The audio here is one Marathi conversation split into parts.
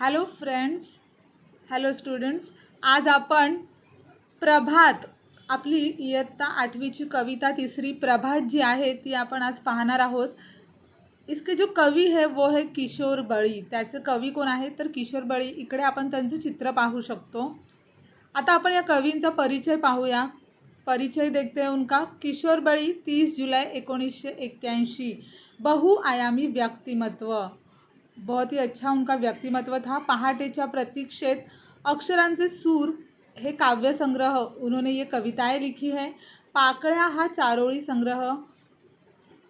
Hello friends, hello students. आज आपण प्रभात आपली इयत्ता 8वीची कविता तिसरी प्रभात जी आहे ती आपण आज पाहणार आहोत. इसके जो कवी है वो है किशोर बळी. त्याचे कवी कोण आहेत तर किशोर बळी. इकडे आपण त्यांचे चित्र पाहू शकतो. आता आपण या कवींचा परिचय पाहूया. परिचय देखते हैं उनका. किशोर बळी 30 जुलाई 1981. बहुआयामी व्यक्तिमत्व. बहुत ही अच्छा उनका व्यक्तिमत्व था. पहाटेच्या प्रतीक्षेत, अक्षरांचे सूर हे काव्य संग्रह उन्होंने ये कविताएं लिखी है. पाकळ्या हा चारोळी संग्रह,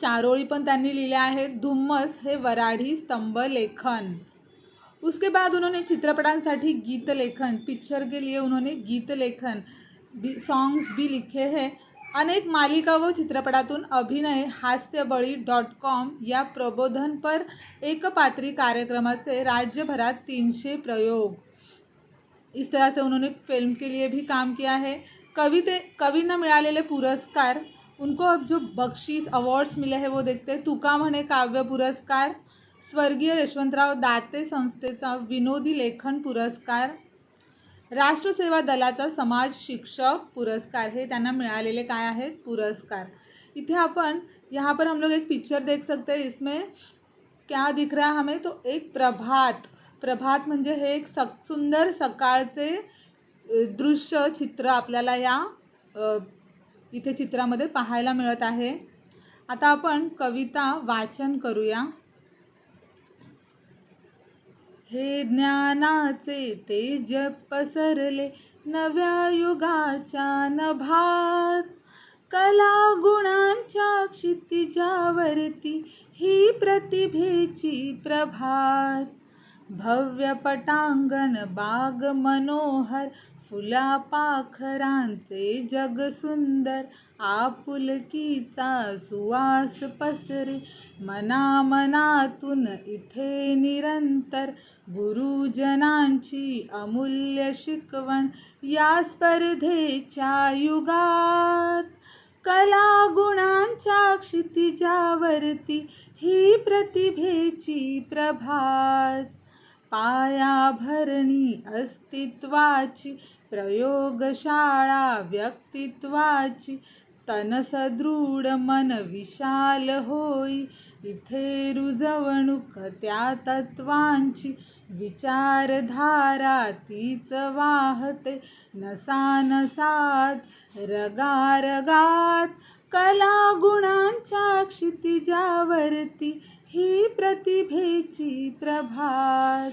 चारोळी पण त्यांनी लिहिल्या आहेत. धुम्मस हे वराडी स्तंभ लेखन. उसके बाद उन्होंने चित्रपटांसाठी गीत लेखन, पिक्चर के लिए उन्होंने गीत लेखन सॉन्ग्स भी लिखे हैं. अनेक मालिका व चित्रपटातून अभिनय. हास्यबळी.com या प्रबोधनपर एकपात्री कार्यक्रमाचे राज्यभरात 300 प्रयोग. इस तरह से उन्होंने फिल्म के लिए भी काम किया है. कवींना मिळालेले पुरस्कार, उनको अब जो बक्षीस अवार्ड्स मिले हैं वो देखते हैं. तुका म्हणे काव्य पुरस्कार, स्वर्गीय यशवंतराव दाते संस्थेचा विनोदी लेखन पुरस्कार, राष्ट्रसेवा दलाचा समाज शिक्षक पुरस्कार, हे त्यांना मिळालेले काय आहेत पुरस्कार. इथे आपण यहाँ पर हम लोग एक पिक्चर देख सकते हैं. इसमें क्या दिख रहा है हमें तो एक प्रभात. प्रभात म्हणजे हे एक सुंदर सकाळचे दृश्य चित्र आपल्याला या इथे चित्रामध्ये पाहायला मिळत आहे. आता आपण कविता वाचन करूया. हे ज्ञानाचे तेज पसरले नव्या युगाच्या नभात, कला गुणांच्या क्षितिजावरती ही प्रतिभेची प्रभात. भव्य पटांगण बाग मनोहर, फुला पाखरांचे जग सुंदर, आपुलकीचा सुवास पसरे मनामनातून इथे निरंतर. गुरुजनांची अमूल्य शिकवण या स्पर्धेच्या युगात, कला गुणांच्या क्षितिजावरती ही प्रतिभेची प्रभात. पायाभरणी अस्तित्वाची प्रयोगशाळा व्यक्तित्वाची, तन सदृढ मन विशाल होई इथे रुजवणूक त्या तत्वांची. विचारधारा तीच वाहते नसानसात रगारगात, कला गुणांच्या क्षितिजावरती ही प्रतिभेची प्रभात.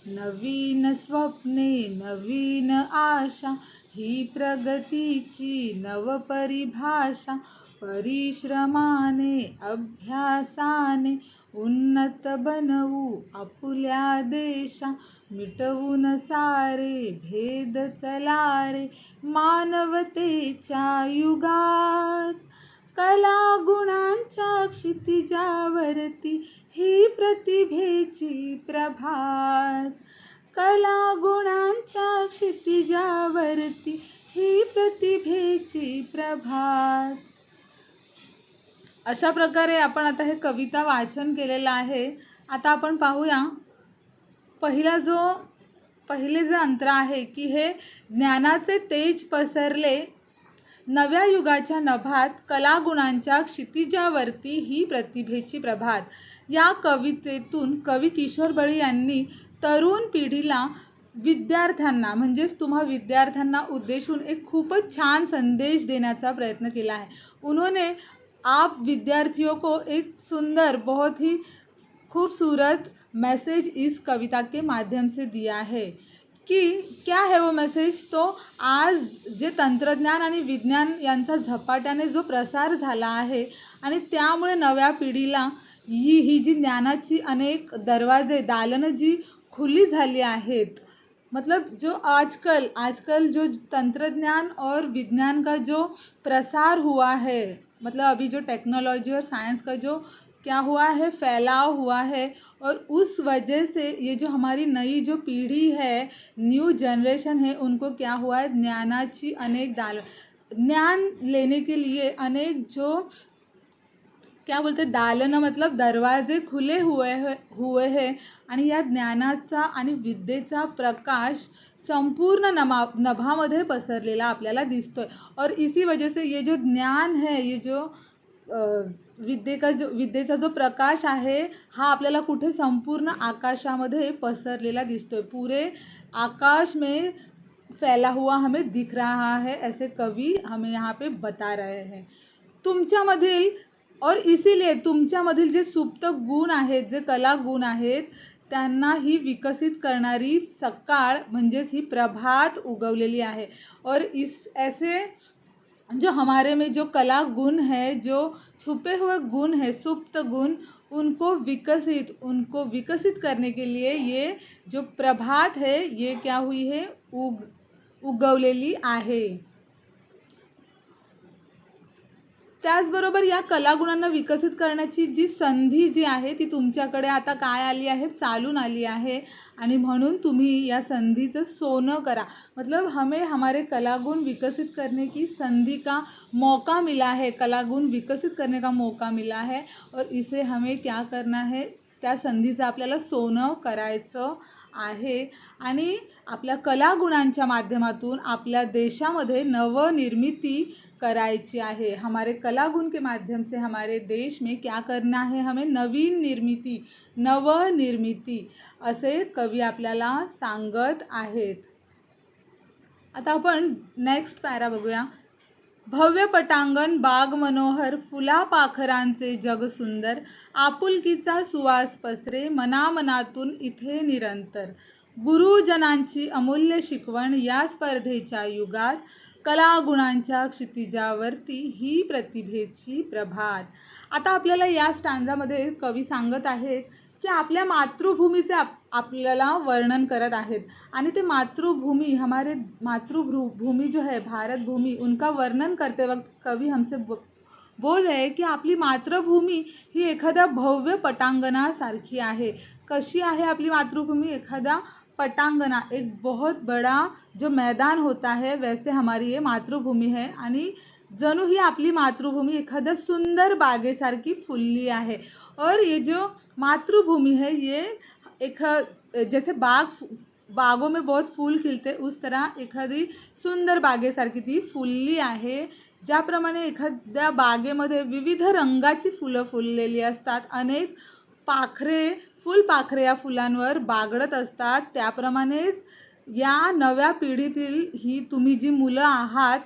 नवीन स्वप्ने नवीन आशा ही प्रगतीची नवपरिभाषा, परिश्रमाने अभ्यासाने उन्नत बनवू आपुल्या देशा. मिटवून सारे भेद चला रे मानवतेच्या युगात, कला गुणांच्या क्षितिजावरती ही प्रतिभेची प्रभात. कला गुणांच्या क्षितिजावरती ही प्रतिभेची प्रभात. अशा प्रकारे आपण आता हे कविता वाचन केलेलं आहे. आता आपण पाहूया पहिले जे अंतर आहे की हे ज्ञानाचे तेज पसरले नव्या युगाच्या नभात, कला गुणांच्या क्षितिजावरती ही प्रतिभेची प्रभात. या कवितेतून कवी किशोर बळी यांनी तरुण पिढीला, विद्यार्थ्यांना म्हणजेच तुम्हा विद्यार्थ्यांना उद्देशून एक खूपच छान संदेश देण्याचा प्रयत्न केला है. उन्होंने आप विद्यार्थियों को एक सुंदर, बहुत ही खूबसूरत मैसेज इस कविता के माध्यम से दिया है. की क्या है वो मैसेज तो आज जे तंत्रज्ञान आणि विज्ञान यांचा झपाट्याने जो प्रसार झाला आहे आणि त्यामुळे नव्या पिढीला ही जी ज्ञानाची अनेक दरवाजे दालनं जी खुली झाली आहेत, मतलब जो आजकल जो तंत्रज्ञान और विज्ञान का जो प्रसार हुआ है, मतलब अभी जो टेक्नोलॉजी और साइंस का जो क्या हुआ है फैलाव हुआ है, और उस वजह से ये जो हमारी नई जो पीढ़ी है, न्यू जनरेशन है, उनको क्या हुआ है ज्ञानाची अनेक ज्ञान लेने के लिए अनेक जो क्या बोलते, दालन मतलब दरवाजे खुले हुए हैं आणि या ज्ञानाचा आणि विद्येचा प्रकाश संपूर्ण नभामध्ये पसरलेला आपल्याला दिसतोय। और इसी वजह से ये जो ज्ञान है, ये जो विद्येचा जो प्रकाश आहे हा आपल्याला कुठे संपूर्ण आकाशामध्ये पसरलेला दिसतोय। पूरे आकाश में फैला हुआ हमें दिख रहा है, ऐसे कवि हमें यहाँ पे बता रहे हैं। तुमच्यामधील और इसीलिए तुमच्यामधील जे सुप्त गुण आहेत, जे कला गुण आहेत, त्यांना ही विकसित करणारी सकाळ म्हणजेच ही प्रभात उगवलेली आहे। और इस ऐसे जो हमारे में जो कला गुण है, जो छुपे हुए गुण है, सुप्त गुण, उनको विकसित करने के लिए ये जो प्रभात है ये क्या हुई है, उगवलेली आहे। त्याचबरोबर या कलागुणांना विकसित करण्याची जी संधी जी आहे ती तुमच्याकडे आता काय आली आहे, चालून आली आहे। आणि म्हणून तुम्ही या संधीचं सोनं करा। मतलब हमें हमारे कलागुण विकसित करने की संधि का मौका मिला है, कलागुण विकसित करने का मौका मिला है और इसे हमें क्या करना है, त्या संधीचं आपल्याला सोनं करायचं आहे। आणि आपल्या कलागुणांच्या माध्यमातून आपल्या देशामध्ये नवनिर्मिती करायची आहे। हमारे कलागुण के माध्यम से हमारे देश में क्या करना है, हमें नवीन निर्मिती, नवनिर्मिती असे कवी आपल्याला सांगत आहेत। आता आपण नेक्स्ट पॅरा बघूया। भव्य पटांगण बाग मनोहर, फुला पाखरांचे जग सुंदर, आपुलकीचा सुवास पसरे मनामनातून इथे निरंतर, गुरुजनांची अमूल्य शिकवण या स्पर्धेच्या युगात, कलागुणांच्या क्षितिजावरती ही प्रतिभेची प्रभात। आता आपल्याला या स्टांजामध्ये कवी सांगत आहेत की आपल्या मातृभूमीचे आपल्याला वर्णन करत आहेत आणि ते मातृभूमी, हमारे मातृभूमी जो है भारत भूमि, उनका वर्णन करते वक्त कवि हमसे बोल रहे हैं की आपली मातृभूमी ही एखाद्या भव्य पटांगणासारखी आहे। कशी आहे आपली मातृभूमी, एखादा पटांगना, एक बहुत बड़ा जो मैदान होता है वैसे हमारी ये मातृभूमी है। आणि जणू ही आपली मातृभूमी एखाद्या सुंदर बागेसारखी फुलली आहे। और ये जो मातृभूमि है ये एक जैसे बागों में बहुत फूल खिलते उस तरह एखादी सुंदर बागेसारखी ती फुलली आहे। ज्याप्रमाणे एखाद्या बागेमध्ये विविध रंगाची फुलं फुललेली असतात, अनेक फुलपाखरे या फुलांवर बागडत असतात, त्याप्रमाणेच या नव्या पिढीतील ही तुम्ही जी मुलं आहात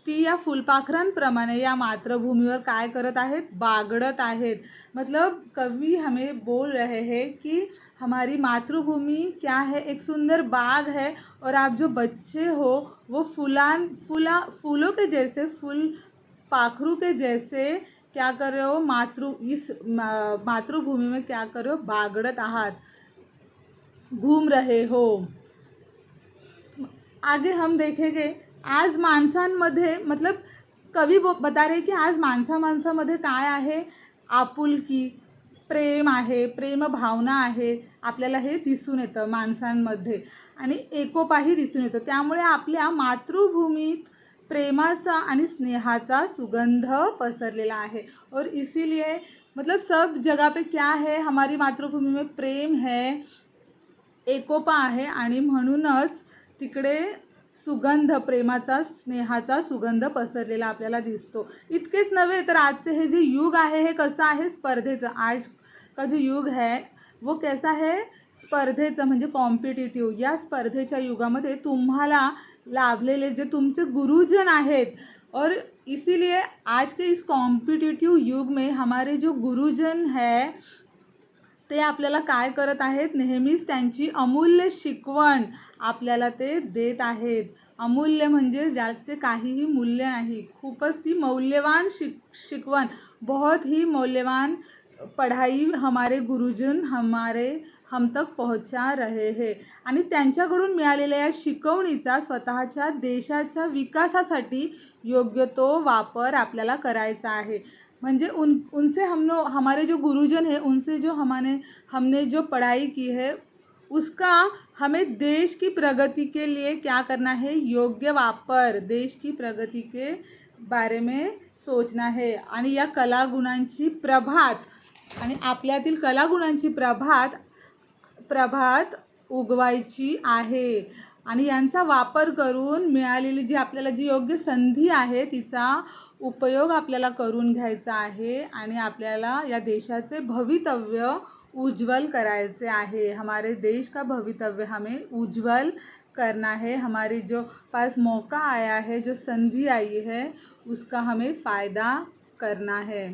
ती या फुलपाखरांप्रमाणे या मातृभूमीवर काय करत आहेत, बागडत आहेत। मतलब कवि हमें बोल रहे हैं कि हमारी मातृभूमि क्या है, एक सुंदर बाग है और आप जो बच्चे हो वो फूलों के जैसे, फूल पाखरू के जैसे क्या कर रहे हो, इस मातृभूमि में क्या कर रहे हो, बागड़त आहात, घूम रहे हो। आगे हम देखेंगे आज माणसांमध्ये, मतलब कवी बता रहे कि आज माणसामध्ये काय आहे, आपुलकी, प्रेम आहे, प्रेम भावना आहे, आपल्याला हे दिसून येतं माणसांमध्ये आणि एकोपाही दिसून येतो। त्यामुळे आपल्या मातृभूमीत प्रेमाचा आणि स्नेहाचा सुगंध पसरलेला आहे। और इसीलिए मतलब सब जगह पे क्या है, हमारी मातृभूमि में प्रेम है, एकोपा आहे आणि म्हणूनच तिकडे सुगंध, प्रेमाचा स्नेहाचा सुगंध पसरलेला आपल्याला दिसतो। इतकेच नव्हे तर आजचे हे जे युग आहे हे कसं आहे, स्पर्धेचं। आज का जो युग है वो कैसा है, स्पर्धेचं, म्हणजे कॉम्पिटिटिव्ह। या स्पर्धेच्या युगामध्ये तुम्हाला लाभलेले जे तुमचे गुरुजन आहेत, और इसीलिए आज के इस कॉम्पिटिटिव्ह युग में हमारे जो गुरुजन है ते आपल्याला काय करत आहेत, नेहमीच त्यांची अमूल्य शिकवण आपल्याला ते देत आहेत। अमूल्य म्हणजे ज्याचे काहीही मूल्य नाही, खूपच ती मौल्यवान शिकवण, बहुत ही मौल्यवान पढ़ाई हमारे गुरुजन हम तक पहुंचा रहे हैं। आणि त्यांच्याकडून मिळालेल्या या शिकवणीचा स्वतःच्या देशाच्या विकासासाठी योग्य तो वापर आपल्याला करायचा आहे। म्हणजे उनसे हमारे जो गुरुजन है, उनसे जो हमने जो पढ़ाई की है उसका हमें देश की प्रगति के लिए क्या करना है, योग्य वापर, देश की प्रगति के बारे में सोचना है आणि या कलागुणांची प्रभात आणि आपल्यातील कलागुणांची प्रभात उगवायची आहे आणि यांचा वापर करून मिळालेली जी आपल्याला जी योग्य संधी आहे तिचा उपयोग आपल्याला करून घ्यायचा आहे आणि आपल्याला या देशाचे भवितव्य उज्जवल करायचे आहे। हमारे देश का भवितव्य हमें उज्जवल करना है। हमारी जो पास मौका आया है, जो संधि आई है, उसका हमें फ़ायदा करना है।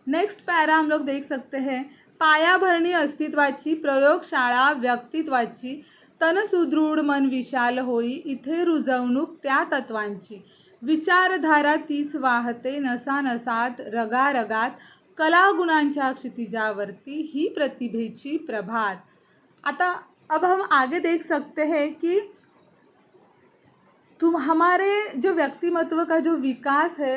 नेक्स्ट पैरा हम लोग देख सकते हैं, पायाभरणी अस्तित्वाची प्रयोगशाळा व्यक्तित्वाची, तन सुदृढ मन विशाल होई, इथे रुजवणूक त्या तत्वांची, विचारधारा तीच वाहते नसानसात रगारगात, कलागुणांच्या क्षितिजावरती ही प्रतिभेची प्रभात। आता अब हम आगे देख सकते हैं कि हमारे जो व्यक्तिमत्व का जो विकास है,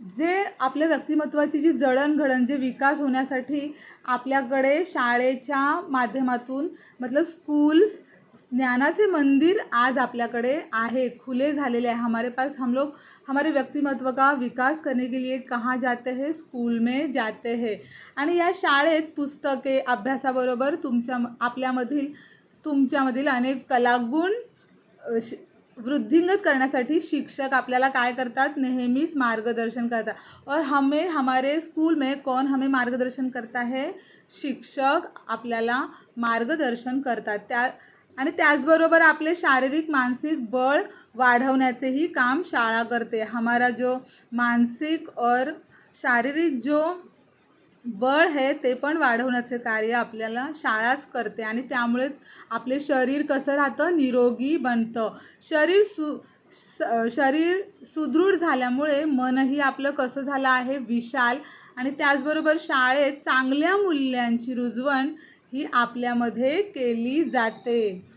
जे आपल्या व्यक्तिमत्वाची जी जडणघडण जे विकास होण्यासाठी आपल्याकडे शाळेच्या माध्यमातून मतलब स्कूल्स ज्ञानाचे मंदिर आज आपल्याकडे आहेत, खुले झालेले आहे। हमारे पास हम लोग हमारे व्यक्तिमत्व का विकास करने के लिए कहाँ जाते हैं, स्कूल में जाते हैं आणि या शाळेत पुस्तके अभ्यासाबरोबर तुमच्यामधील अनेक कलागुण वृद्धिंगत करण्यासाठी शिक्षक आपल्याला काय करतात, नेहमीच मार्गदर्शन करतात। और हमें हमारे स्कूल में कौन हमें मार्गदर्शन करता है, शिक्षक आपल्याला मार्गदर्शन करतात। आणि त्याचबरोबर आपले शारीरिक मानसिक बळ वाढवण्याचेही काम शाळा करते। हमारा जो मानसिक और शारीरिक जो बळ है ते पण वाढवण्याचे कार्य आपल्याला शाळाच करते आणि त्यामुळे आपले शरीर कसं राहतं, निरोगी बनतं। शरीर सुदृढ झाल्यामुळे मनही आपलं कसं झालं आहे, विशाल आणि त्याचबरोबर शाळेत चांगल्या मूल्यांची रुजवण ही आपल्यामध्ये केली जाते।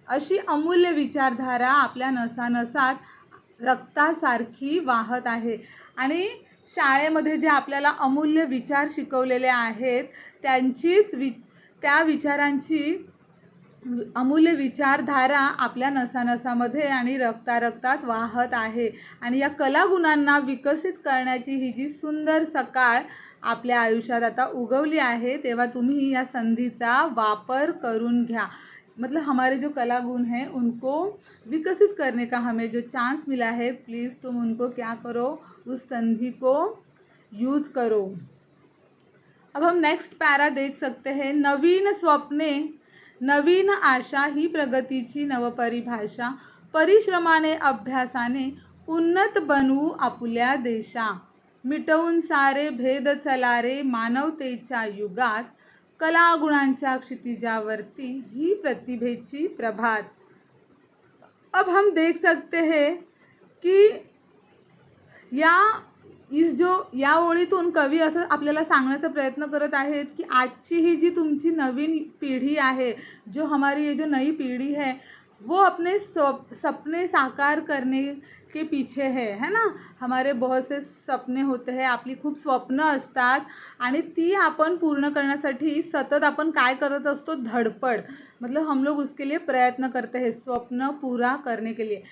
अशी अमूल्य विचारधारा आपल्या नसानसात रक्तासारखी वाहत आहे आणि शाळेमध्ये जे आपल्याला अमूल्य विचार शिकवलेले आहेत त्या विचारांची अमूल्य विचारधारा आपल्या नसानसामध्ये आणि रक्तात वाहत आहे आणि या कलागुणांना विकसित करण्याची ही जी सुंदर सकाळ आपल्या आयुष्यात आता उगवली आहे, तेव्हा तुम्ही या संधीचा वापर करून घ्या। मतलब हमारे जो कलागुण हैं उनको विकसित करने का हमें जो चांस मिला है, प्लीज़ तुम उनको क्या करो, उस संधि को यूज करो। अब हम नेक्स्ट पैरा देख सकते हैं, नवीन स्वप्ने नवीन आशा ही प्रगतीची नवपरिभाषा, परिश्रमाने अभ्यासाने उन्नत बनवू आपुल्या देशा, मिटवून सारे भेद चला रे मानवतेच्या युगात, कलागुणांच्या क्षितिजावरती ही प्रतिभेची प्रभात। अब हम देख सकते हैं कि या ओळीतून कवी असं आपल्याला सांगण्याचा प्रयत्न करत आहेत की आजची ही जी तुमची नवीन पिढी आहे, जो हमारी ये जो नई पीढ़ी है, वो अपने सपने साकार करने के पीछे है ना। हमारे बहुत से सपने होते हैं, आपली खूप स्वप्न असतात आणि ती आपण पूर्ण करण्यासाठी सतत आपण काय करत असतो, धडपड। मतलब हम लोग उसके लिए प्रयत्न करते हैं स्वप्न पूरा करने के लिए,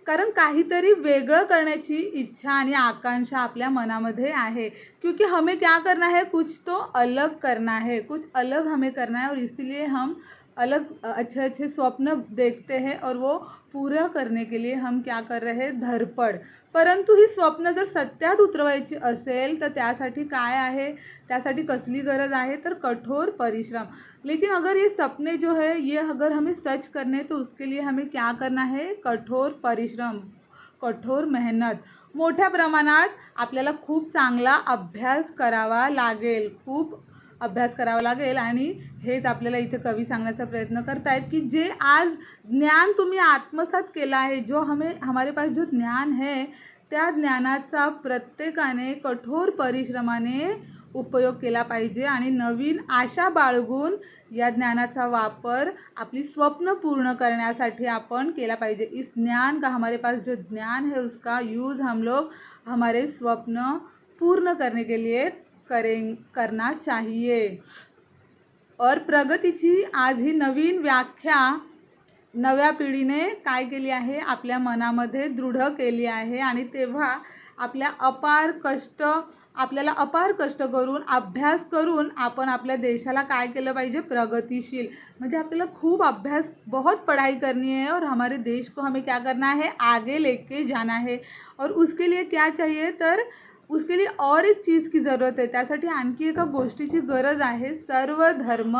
कारण काहीतरी वेगळं करण्याची इच्छा आणि आकांक्षा आपल्या मनामध्ये आहे, क्योंकि हमें क्या करना है, कुछ तो अलग करना है, कुछ अलग हमें करना है और इसीलिए हम अलग अच्छे अच्छे स्वप्न देखते हैं और वो पूरा करने के लिए हम क्या कर रहे हैं, धडपड। परंतु ही स्वप्न जर सत्यात उतरवायची असेल तर त्यासाठी काय आहे, त्यासाठी कसली गरज आहे, तर कठोर परिश्रम। लेकिन अगर ये सपने जो है ये अगर हमें सच करने तो उसके लिए हमें क्या करना है, कठोर परिश्रम, कठोर मेहनत, मोठ्या प्रमाणात आपल्याला खूप चांगला अभ्यास करावा लागेल आणि हेच आपल्याला इथे कवी सांगण्याचा प्रयत्न करतायत की जे आज ज्ञान तुम्ही आत्मसात केला आहे, जो हमारे पास जो ज्ञान है, त्या ज्ञानाचा प्रत्येकाने कठोर परिश्रमाने उपयोग केला पाहिजे आणि नवीन आशा बाळगून या ज्ञानाचा वापर आपली स्वप्न पूर्ण करण्यासाठी आपण केला पाहिजे। इस ज्ञान का हमारे पास जो ज्ञान है उसका यूज़ हम लोग हमारे स्वप्न पूर्ण करने के लिए करना चाहिए। और प्रगतीची आज ही नवीन व्याख्या नव्या पिढीने काय केली आहे, आपल्या मनामध्ये दृढ केली आहे आणि तेव्हा आपल्याला अपार कष्ट करून अभ्यास करून आपण आपल्या देशाला काय केलं पाहिजे, प्रगतिशील, म्हणजे आपल्याला खूप अभ्यास, बहुत पढ़ाई करनी है और हमारे देश को हमें क्या करना है, आगे लेके जाना है। और उसके लिए क्या चाहिए, तर उसके लिए और एक चीज़ की ज़रूरत है, त्यासाठी आणखी एका गोष्टीची गरज आहे, सर्व धर्म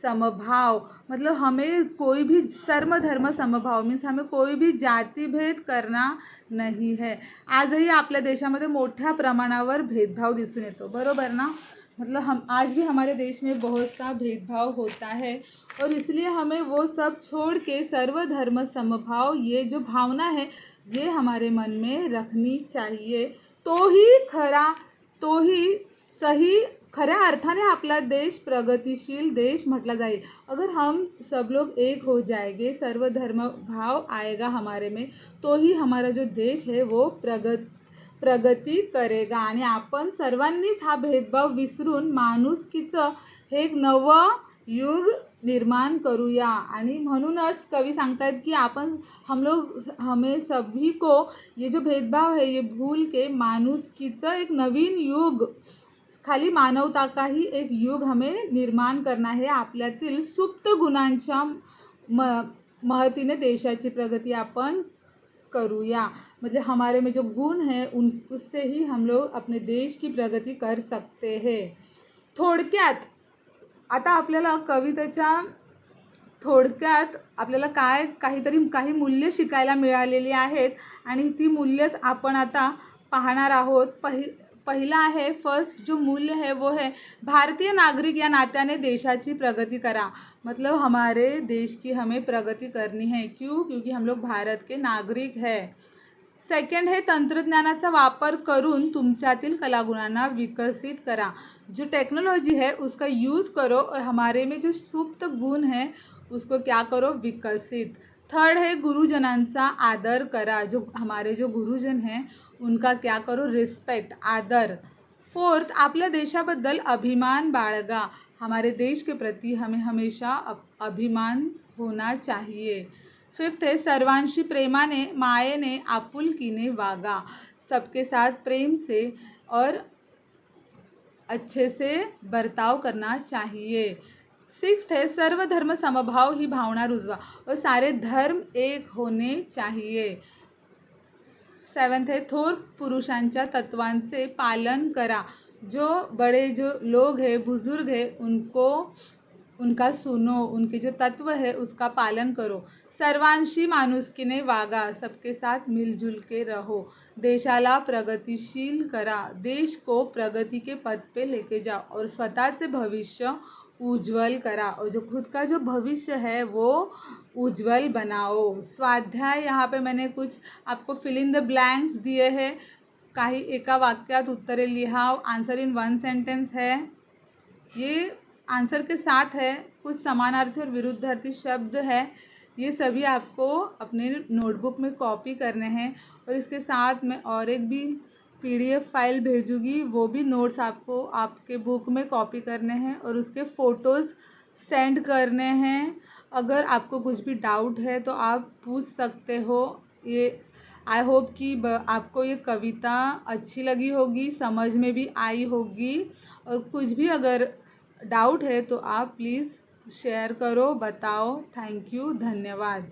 समभाव। मतलब हमें कोई भी सर्व धर्म समभाव मीन्स हमें कोई भी जाती भेद करना नहीं है। आजही आपल्या देशामध्ये मोठ्या प्रमाणावर भेदभाव दिसून येतो, बरोबर ना। मतलब हम आज भी हमारे देश में बहुत सा भेदभाव होता है और इसलिए हमें वो सब छोड़ के सर्व धर्म समभाव, ये जो भावना है ये हमारे मन में रखनी चाहिए, तो ही सही खऱ्या अर्थाने आपला देश प्रगतिशील देश म्हटला जाईल। अगर हम सब लोग एक हो जाएंगे, सर्व धर्म भाव आएगा हमारे में, तो ही हमारा जो देश है वो प्रगती करेगा आणि आपण सर्वांनीच हा भेदभाव विसरून माणुसकीचं हे एक नवं युग निर्माण करूया। आणि म्हणूनच कवी सांगतात की हमें सभी को ये जो भेदभाव है ये भूल के माणुसकीचं एक नवीन युग, खाली मानवता का ही एक युग हमें निर्माण करना है। आपल्यातील सुप्त गुणांच्या महतीने देशाची प्रगती आपण करूया, मतलब हमारे में जो गुण है उससे ही हम लोग अपने देश की प्रगति कर सकते हैं। थोडक्यात आता आपल्याला कवितेच्या थोडक्यात आपल्याला काही मूल्य शिकायला मिळालेली आहेत आणि ती मूल्यच आपण आता पाहणार आहोत। पहिला आहे, फर्स्ट जो मूल्य है वो है भारतीय नागरिक या नात्याने देशाची प्रगति करा। मतलब हमारे देश की हमें प्रगति करनी है, क्यों, क्योंकि हम लोग भारत के नागरिक है। सेकंड है, तंत्रज्ञानाचा वापर करून तुमच्यातील कलागुणांना विकसित करा। जो टेक्नोलॉजी है उसका यूज़ करो और हमारे में जो सुप्त गुण है उसको क्या करो, विकसित। थर्ड है, गुरुजनांचा आदर करा। जो हमारे जो गुरुजन हैं उनका क्या करो, रिस्पेक्ट, आदर। फोर्थ, आपल्या देशाबद्दल अभिमान बाळगा। हमारे देश के प्रति हमें हमेशा अभिमान होना चाहिए। फिफ्थ है, सर्वांशी प्रेमाने, मायेने, आपुलकीने वागा। सबके साथ प्रेम से और अच्छे से बर्ताव करना चाहिए। सिक्स्थ है, सर्व धर्म समभाव ही भावना रुजवा और सारे धर्म एक होने चाहिए। सेवंथ है, थोर पुरुषांच्या तत्वांचे पालन करा। जो बड़े जो लोग हैं, बुजुर्ग हैं, उनका सुनो, उनके जो तत्व है उसका पालन करो। सर्वांशी माणुसकीने वागा, सबके साथ मिलजुल के रहो। देशाला प्रगतिशील करा, देश को प्रगति के पथ पे लेके जाओ और स्वतःचे भविष्य उज्जवल करा और जो खुद का जो भविष्य है वो उज्जवल बनाओ। स्वाध्याय यहाँ पे मैंने कुछ आपको फिल इन द ब्लैंक्स दिए हैं, काही एका वाक्यात उत्तरे लिहा। आंसर इन वन सेंटेंस है, ये आंसर के साथ है, कुछ समानार्थी और विरुद्धार्थी शब्द है, ये सभी आपको अपने नोटबुक में कॉपी करने हैं और इसके साथ मैं और एक भी PDF फाइल भेजूँगी, वो भी नोट्स आपको आपके बुक में कॉपी करने हैं और उसके फ़ोटोज़ सेंड करने हैं। अगर आपको कुछ भी डाउट है तो आप पूछ सकते हो। ये आई होप कि आपको ये कविता अच्छी लगी होगी, समझ में भी आई होगी, और कुछ भी अगर डाउट है तो आप प्लीज़ शेयर करो, बताओ। थैंक यू, धन्यवाद।